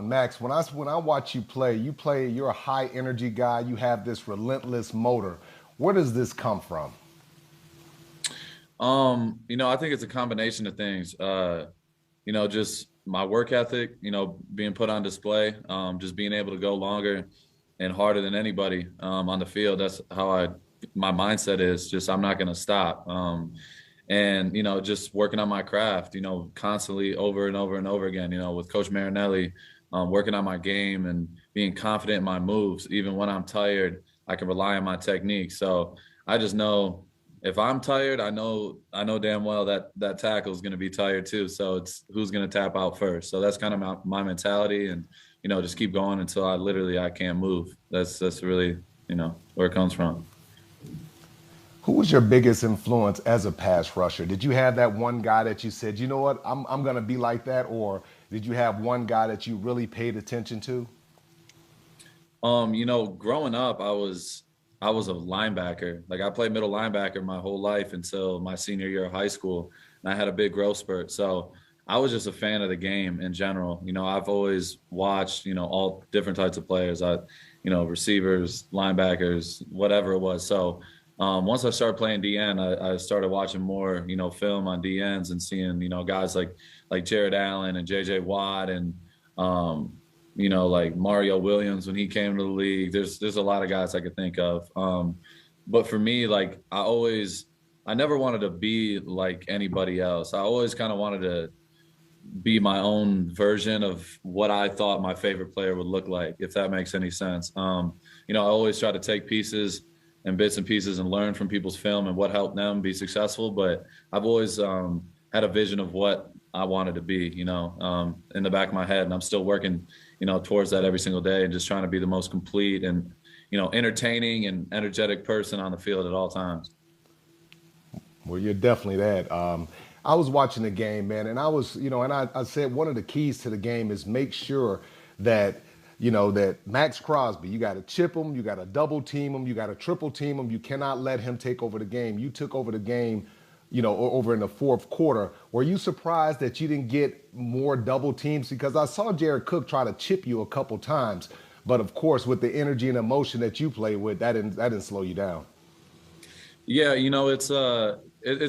Max, when I watch you play, you're a high energy guy. You have this relentless motor. Where does this come from? I think it's a combination of things. Just my work ethic, being put on display, just being able to go longer and harder than anybody on the field. That's how my mindset is just I'm not going to stop. And just working on my craft, constantly over and over and over again, with Coach Marinelli, working on my game and being confident in my moves. Even when I'm tired, I can rely on my technique. So I just know if I'm tired, I know damn well that that tackle is going to be tired too. So it's who's going to tap out first. So that's kind of my mentality, and just keep going until I can't move. That's really where it comes from. Who was your biggest influence as a pass rusher? Did you have that one guy that you said, you know what, I'm going to be like that? Or did you have one guy that you really paid attention to? Growing up, I was a linebacker. Like I played middle linebacker my whole life until my senior year of high school, and I had a big growth spurt. So I was just a fan of the game in general. I've always watched, all different types of players. Receivers, linebackers, whatever it was. So once I started playing DN, I started watching more, film on DNs and seeing, guys like Jared Allen and JJ Watt and like Mario Williams when he came to the league. There's a lot of guys I could think of. But for me, like I never wanted to be like anybody else. I always kind of wanted to be my own version of what I thought my favorite player would look like, if that makes any sense. I always try to take pieces and bits and pieces and learn from people's film and what helped them be successful. But I've always had a vision of what I wanted to be, in the back of my head. And I'm still working, towards that every single day and just trying to be the most complete and, entertaining and energetic person on the field at all times. Well, you're definitely that. I was watching the game, man, and I said one of the keys to the game is make sure that, that Maxx Crosby, you got to chip him, you got to double team him, you got to triple team him. You cannot let him take over the game. You took over the game, over in the fourth quarter. Were you surprised that you didn't get more double teams? Because I saw Jared Cook try to chip you a couple times, but of course, with the energy and emotion that you play with, that didn't slow you down. Yeah, it's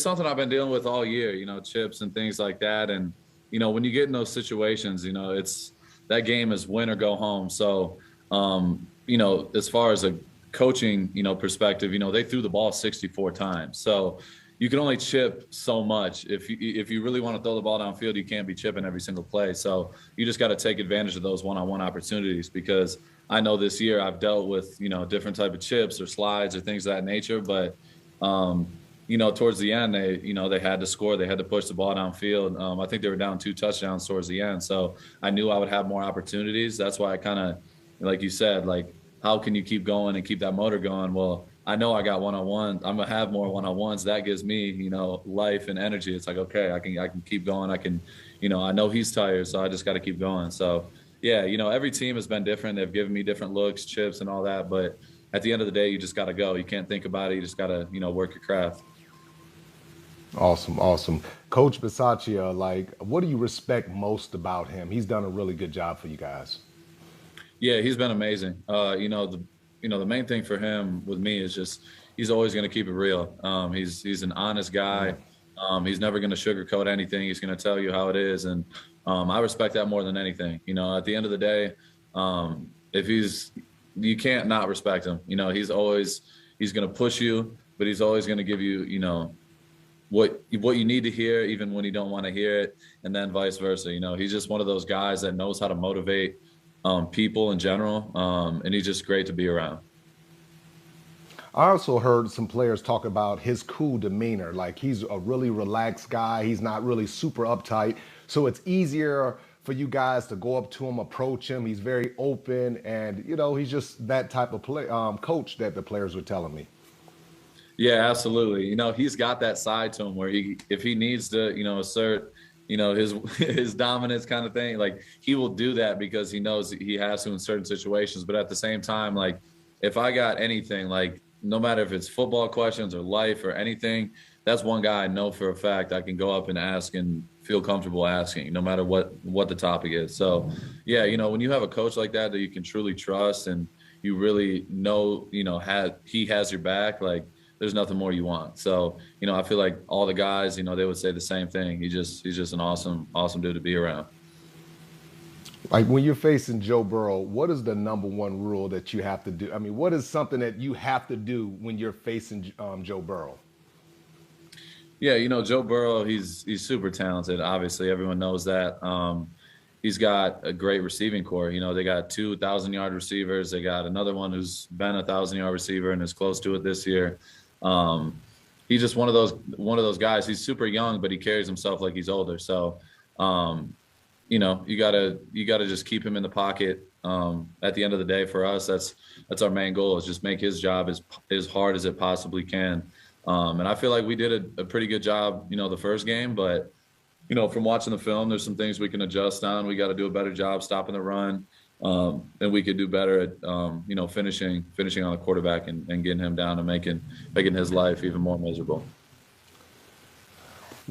something I've been dealing with all year, chips and things like that. And, when you get in those situations, it's that game is win or go home. So, as far as a coaching, perspective, they threw the ball 64 times. So you can only chip so much. If you really want to throw the ball downfield, you can't be chipping every single play. So you just got to take advantage of those one-on-one opportunities, because I know this year I've dealt with, different type of chips or slides or things of that nature. But towards the end, they had to score. They had to push the ball downfield. I think they were down 2 touchdowns towards the end. So I knew I would have more opportunities. That's why I kind of, like you said, like, how can you keep going and keep that motor going? Well, I know I got one-on-one. I'm gonna have more one-on-ones. That gives me, life and energy. It's like, okay, I can keep going. I know he's tired, so I just got to keep going. So yeah, every team has been different. They've given me different looks, chips, and all that. But at the end of the day, you just got to go. You can't think about it. You just got to, work your craft. Awesome, awesome. Coach Bisaccia, like, what do you respect most about him? He's done a really good job for you guys. Yeah, he's been amazing. The main thing for him with me is just he's always going to keep it real. He's an honest guy. He's never going to sugarcoat anything. He's going to tell you how it is, and I respect that more than anything. At the end of the day, if you can't not respect him. He's going to push you, but he's always going to give you, what you need to hear, even when you don't want to hear it, and then vice versa. He's just one of those guys that knows how to motivate people in general, and he's just great to be around. I also heard some players talk about his cool demeanor. Like, he's a really relaxed guy. He's not really super uptight. So it's easier for you guys to go up to him, approach him. He's very open, and he's just that type of coach that the players were telling me. Yeah, absolutely. He's got that side to him where if he needs to, assert, his his dominance kind of thing, like he will do that because he knows he has to in certain situations. But at the same time, like if I got anything, like no matter if it's football questions or life or anything, that's one guy I know for a fact I can go up and ask and feel comfortable asking, no matter what the topic is. So, yeah, when you have a coach like that you can truly trust, and you really know, he has your back, like there's nothing more you want. So, I feel like all the guys, they would say the same thing. He's just an awesome dude to be around. Like when you're facing Joe Burrow, what is the number one rule that you have to do? I mean, what is something that you have to do when you're facing Joe Burrow? Yeah, Joe Burrow, he's super talented. Obviously, everyone knows that. He's got a great receiving core. They got 2,000-yard receivers. They got another one who's been a 1,000-yard receiver and is close to it this year. He's just one of those guys. He's super young, but he carries himself like he's older. So, you gotta just keep him in the pocket. At the end of the day, for us, that's our main goal, is just make his job as hard as it possibly can. And I feel like we did a pretty good job, the first game, but from watching the film, there's some things we can adjust on. We got to do a better job stopping the run, and we could do better at finishing on the quarterback and getting him down and making his life even more miserable.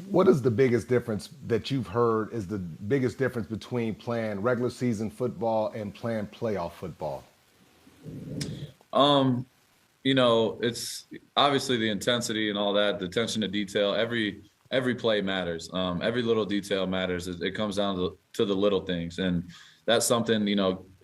What is the biggest difference that you've heard is the biggest difference between playing regular season football and playing playoff football? It's obviously the intensity and all that, the attention to detail. Every play matters. Every little detail matters. It comes down to the little things, and that's something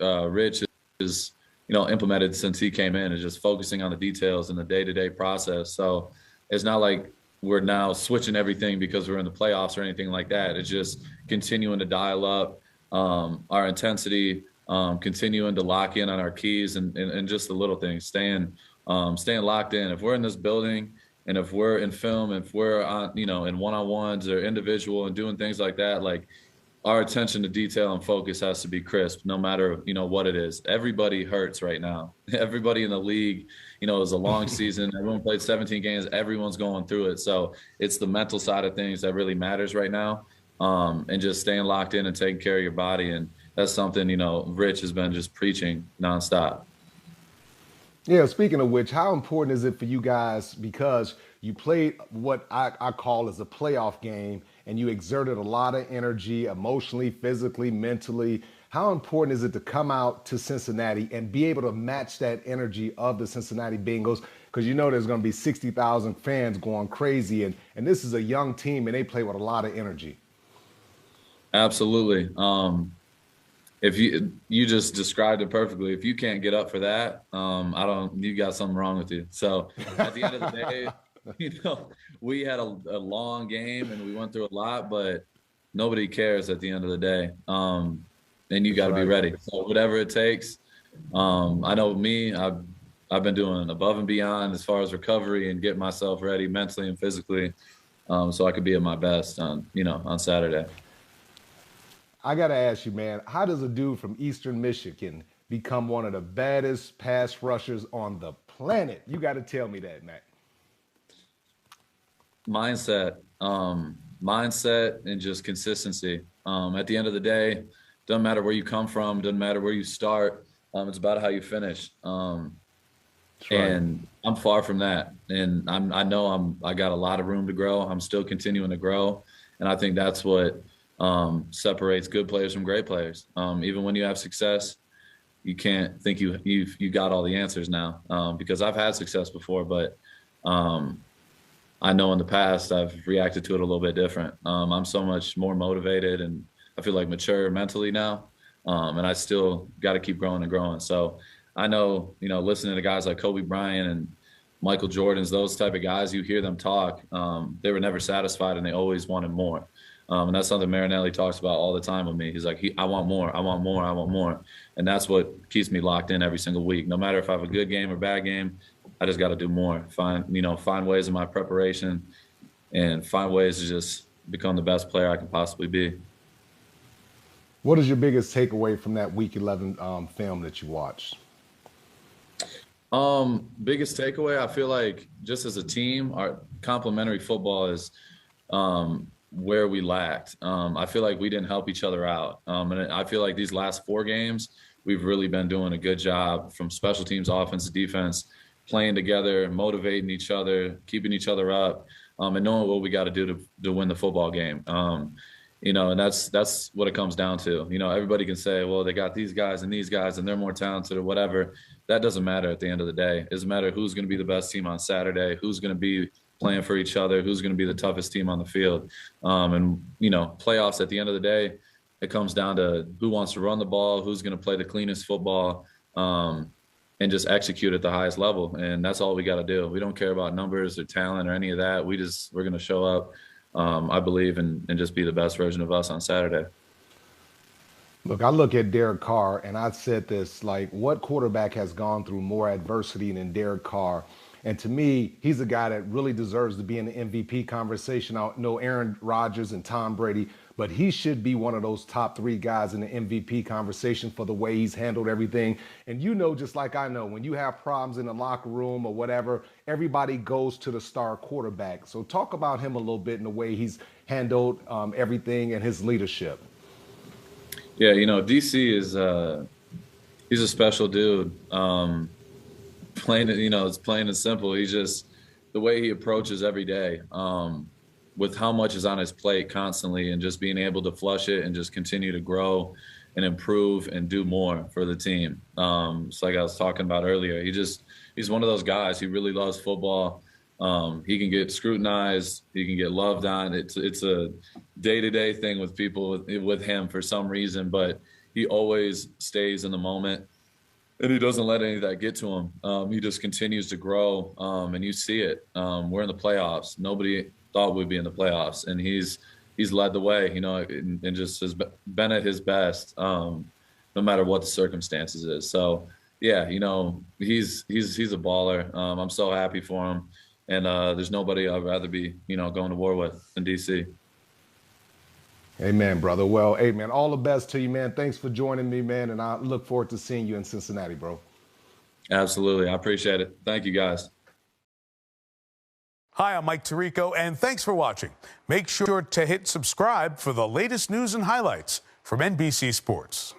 Rich is implemented since he came in, is just focusing on the details and the day-to-day process. So it's not like we're now switching everything because we're in the playoffs or anything like that. It's just continuing to dial up our intensity, continuing to lock in on our keys and just the little things, staying locked in. If we're in this building and if we're in film, if we're on, in one-on-ones or individual and doing things like that, like our attention to detail and focus has to be crisp, no matter, what it is. Everybody hurts right now. Everybody in the league, it was a long season. Everyone played 17 games. Everyone's going through it. So it's the mental side of things that really matters right now. And just staying locked in and taking care of your body. And that's something, Rich has been just preaching nonstop. Yeah, speaking of which, how important is it for you guys, because you played what I call as a playoff game and you exerted a lot of energy emotionally, physically, mentally. How important is it to come out to Cincinnati and be able to match that energy of the Cincinnati Bengals? Because there's going to be 60,000 fans going crazy, and this is a young team and they play with a lot of energy. Absolutely. If you just described it perfectly. If you can't get up for that, you got something wrong with you. So at the end of the day, we had a long game and we went through a lot, but nobody cares at the end of the day. And you got to be ready. So whatever it takes. I know me, I've been doing above and beyond as far as recovery and getting myself ready mentally and physically, so I could be at my best on Saturday. I got to ask you, man, how does a dude from Eastern Michigan become one of the baddest pass rushers on the planet? You got to tell me that, Matt. Mindset and just consistency. At the end of the day, doesn't matter where you come from, doesn't matter where you start. It's about how you finish. Right. And I'm far from that. And I know I got a lot of room to grow. I'm still continuing to grow. And I think that's what separates good players from great players. Even when you have success, you can't think you got all the answers now, because I've had success before, but I know in the past I've reacted to it a little bit different. I'm so much more motivated and I feel like mature mentally now, and I still got to keep growing and growing. So I know, listening to guys like Kobe Bryant and Michael Jordan's, those type of guys, you hear them talk, they were never satisfied and they always wanted more. And that's something Marinelli talks about all the time with me. He's like, I want more, I want more, I want more. And that's what keeps me locked in every single week. No matter if I have a good game or bad game, I just got to do more. Find ways in my preparation and find ways to just become the best player I can possibly be. What is your biggest takeaway from that Week 11 film that you watched? Biggest takeaway, I feel like just as a team, our complementary football is where we lacked. I feel like we didn't help each other out. And I feel like these last 4 games, we've really been doing a good job from special teams, offense, defense, playing together, motivating each other, keeping each other up. and knowing what we got to do to win the football game. And that's what it comes down to. Everybody can say, well, they got these guys and they're more talented or whatever. That doesn't matter at the end of the day. It doesn't matter who's going to be the best team on Saturday, who's going to be playing for each other, who's going to be the toughest team on the field. Playoffs at the end of the day, it comes down to who wants to run the ball, who's going to play the cleanest football, and just execute at the highest level. And that's all we got to do. We don't care about numbers or talent or any of that. We're going to show up, I believe, and just be the best version of us on Saturday. Look, I look at Derek Carr, and I said this, like, what quarterback has gone through more adversity than Derek Carr? And to me, he's a guy that really deserves to be in the MVP conversation. I know Aaron Rodgers and Tom Brady, but he should be one of those top 3 guys in the MVP conversation for the way he's handled everything. And just like I know, when you have problems in the locker room or whatever, everybody goes to the star quarterback. So talk about him a little bit in the way he's handled everything and his leadership. Yeah, DC is he's a special dude. It's plain and simple. He's just the way he approaches every day, with how much is on his plate constantly, and just being able to flush it and just continue to grow and improve and do more for the team. It's like I was talking about earlier. He's one of those guys. He really loves football. He can get scrutinized. He can get loved on. It's a day-to-day thing with people with him for some reason, but he always stays in the moment, and he doesn't let any of that get to him. He just continues to grow, and you see it. We're in the playoffs. Nobody thought we'd be in the playoffs, and he's led the way, and just has been at his best, no matter what the circumstances is. So, yeah, he's a baller. I'm so happy for him. And there's nobody I'd rather be, going to war with than DC. Amen, brother. Well, hey, man, all the best to you, man. Thanks for joining me, man. And I look forward to seeing you in Cincinnati, bro. Absolutely. I appreciate it. Thank you, guys. Hi, I'm Mike Tirico, and thanks for watching. Make sure to hit subscribe for the latest news and highlights from NBC Sports.